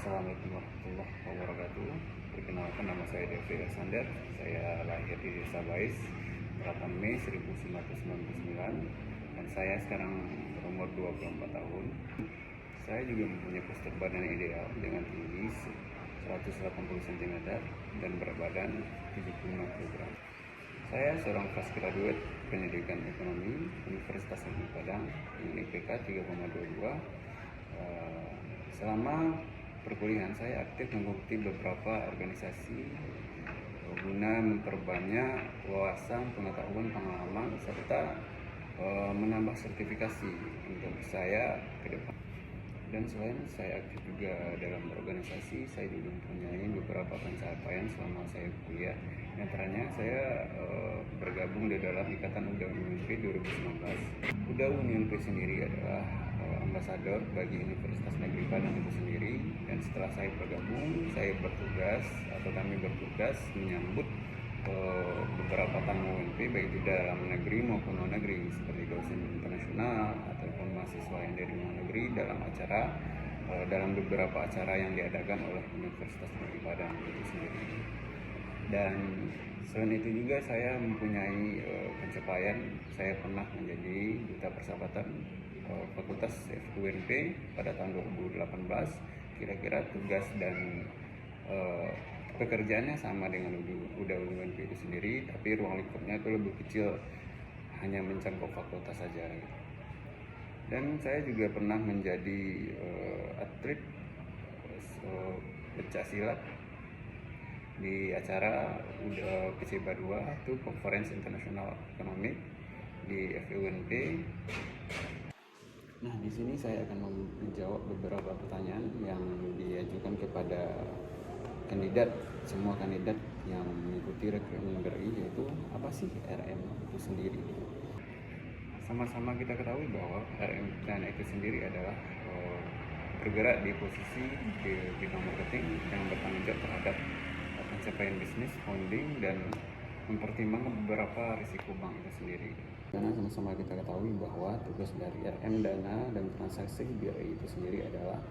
Assalamualaikum warahmatullahi wabarakatuh. Perkenalkan, nama saya Devi Alexander. Saya lahir di Desa Bais 8 Mei 1999 dan saya sekarang berumur 24 tahun. Saya juga mempunyai postur badan ideal dengan tinggi 180 cm dan berat badan 75 kg. Saya seorang fresh graduate pendidikan ekonomi Universitas Negeri Padang dengan IPK 3,22. Selama perkuliahan saya aktif mengikuti beberapa organisasi guna memperbanyak wawasan, pengetahuan, pengalaman serta menambah sertifikasi untuk saya ke depan. Dan selain saya aktif juga dalam berorganisasi, saya juga mempunyai beberapa pencapaian selama saya kuliah. Di antaranya saya bergabung di dalam Ikatan Uda UNP 2019. Uda UNP sendiri adalah ambasador bagi Universitas Negeri Padang itu sendiri, dan setelah saya bergabung, kami bertugas menyambut beberapa tamu UNP baik di dalam negeri maupun luar negeri seperti dosen internasional ataupun mahasiswa yang dari luar negeri dalam beberapa acara yang diadakan oleh Universitas Negeri Padang itu sendiri. Dan selain itu juga saya mempunyai pencapaian, saya pernah menjadi duta persahabatan Fakultas FUNP pada tahun 2018. Kira-kira tugas dan pekerjaannya sama dengan UDA UNP itu sendiri, tapi ruang lingkupnya itu lebih kecil, hanya mencakup fakultas saja. Dan saya juga pernah menjadi atlet pencak di acara PCBA 2, itu Conference International Economic di FUNP. Nah, di sini saya akan menjawab beberapa pertanyaan yang diajukan kepada semua kandidat yang mengikuti rekrutmen BRI, yaitu apa sih RM itu sendiri. Sama-sama kita ketahui bahwa RM Dana itu sendiri adalah bergerak di posisi di bidang marketing yang bertanggung jawab terhadap pencapaian bisnis, founding, dan mempertimbangkan beberapa risiko bank itu sendiri. Karena sama-sama kita ketahui bahwa tugas dari RM Dana dan Transaksi BRI itu sendiri adalah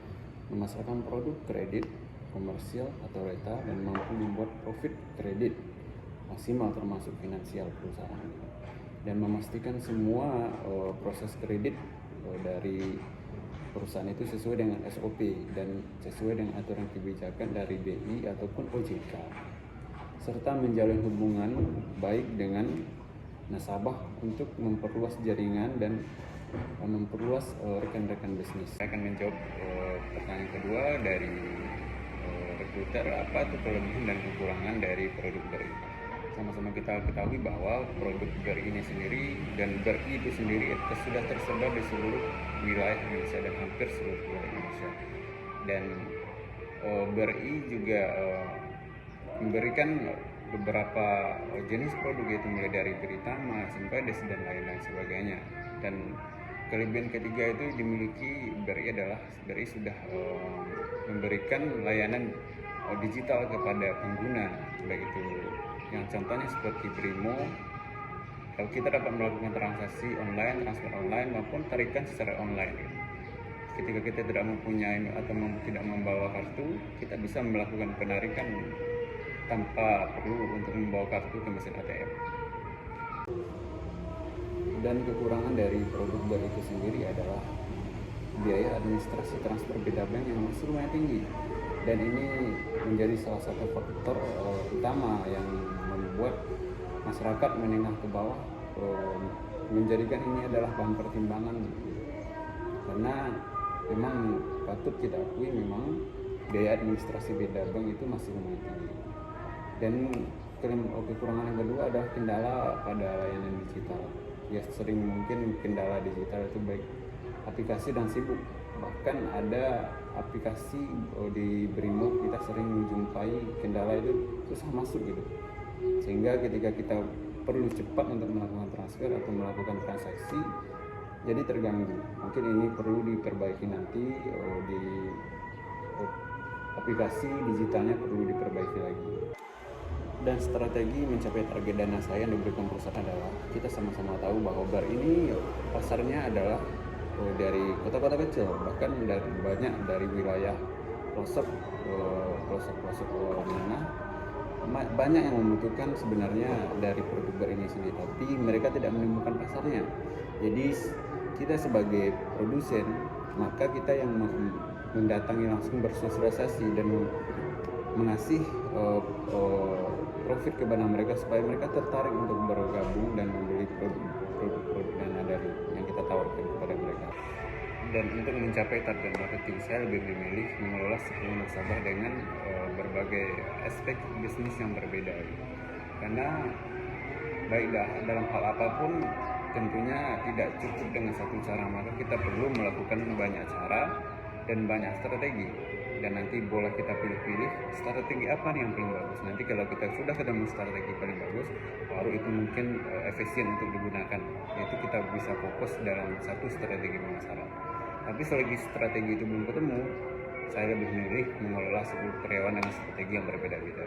memasarkan produk kredit komersial atau reta dan mampu membuat profit kredit maksimal termasuk finansial perusahaan, dan memastikan semua proses kredit dari perusahaan itu sesuai dengan SOP dan sesuai dengan aturan kebijakan dari BI ataupun OJK, serta menjalin hubungan baik dengan nasabah untuk memperluas jaringan dan memperluas rekan-rekan bisnis. Saya akan menjawab pertanyaan kedua dari rekruter, apa itu kelebihan dan kekurangan dari produk BRI. Sama-sama kita ketahui bahwa produk BRI ini sendiri dan BRI itu sendiri sudah tersebar di seluruh wilayah Indonesia dan hampir seluruh wilayah Indonesia. Dan BRI juga memberikan beberapa jenis produk, yaitu mulai dari Britama, Simpades, dan lain-lain sebagainya. Dan kelebihan ketiga itu dimiliki BRI adalah BRI sudah memberikan layanan digital kepada pengguna, baik itu yang contohnya seperti Brimo. Kalau kita dapat melakukan transaksi online, transfer online maupun tarikan secara online. Ketika kita tidak mempunyai atau tidak membawa kartu, kita bisa melakukan penarikan tanpa perlu untuk membawa kartu ke mesin ATM. Dan kekurangan dari produk BRI itu sendiri adalah biaya administrasi transfer beda bank yang masih lumayan tinggi, dan ini menjadi salah satu faktor utama yang membuat masyarakat menengah ke bawah menjadikan ini adalah bahan pertimbangan, karena memang patut kita akui memang biaya administrasi beda bank itu masih lumayan tinggi. Dan kekurangan yang kedua adalah kendala pada layanan digital. Ya, sering mungkin kendala digital itu baik aplikasi dan sibuk. Bahkan ada aplikasi di Brimo kita sering menjumpai kendala itu susah masuk gitu, sehingga ketika kita perlu cepat untuk melakukan transfer atau melakukan transaksi jadi terganggu. Mungkin ini perlu diperbaiki nanti, di aplikasi digitalnya perlu diperbaiki lagi. Dan strategi mencapai target dana saya yang diberikan perusahaan adalah, kita sama-sama tahu bahwa BRI ini pasarnya adalah dari kota-kota kecil, bahkan banyak dari wilayah pelosok pelosok mana banyak yang membutuhkan sebenarnya dari produk bar ini sendiri, tapi mereka tidak menemukan pasarnya. Jadi kita sebagai produsen, maka kita yang mendatangi langsung bersosialisasi dan mengasih profit kepada mereka supaya mereka tertarik untuk bergabung dan membeli produk-produk dana dari yang kita tawarkan kepada mereka. Dan untuk mencapai target marketing, saya lebih memilih mengelola 10 nasabah dengan berbagai aspek bisnis yang berbeda. Karena baik dalam hal apapun tentunya tidak cukup dengan satu cara, maka kita perlu melakukan banyak cara dan banyak strategi. Dan nanti bola kita pilih-pilih strategi apa nih yang paling bagus. Nanti kalau kita sudah ketemu strategi paling bagus, baru itu mungkin efisien untuk digunakan. Yaitu kita bisa fokus dalam satu strategi pemasaran. Tapi selagi strategi itu belum ketemu, saya lebih memilih mengelola 10 karyawan dengan strategi yang berbeda-beda.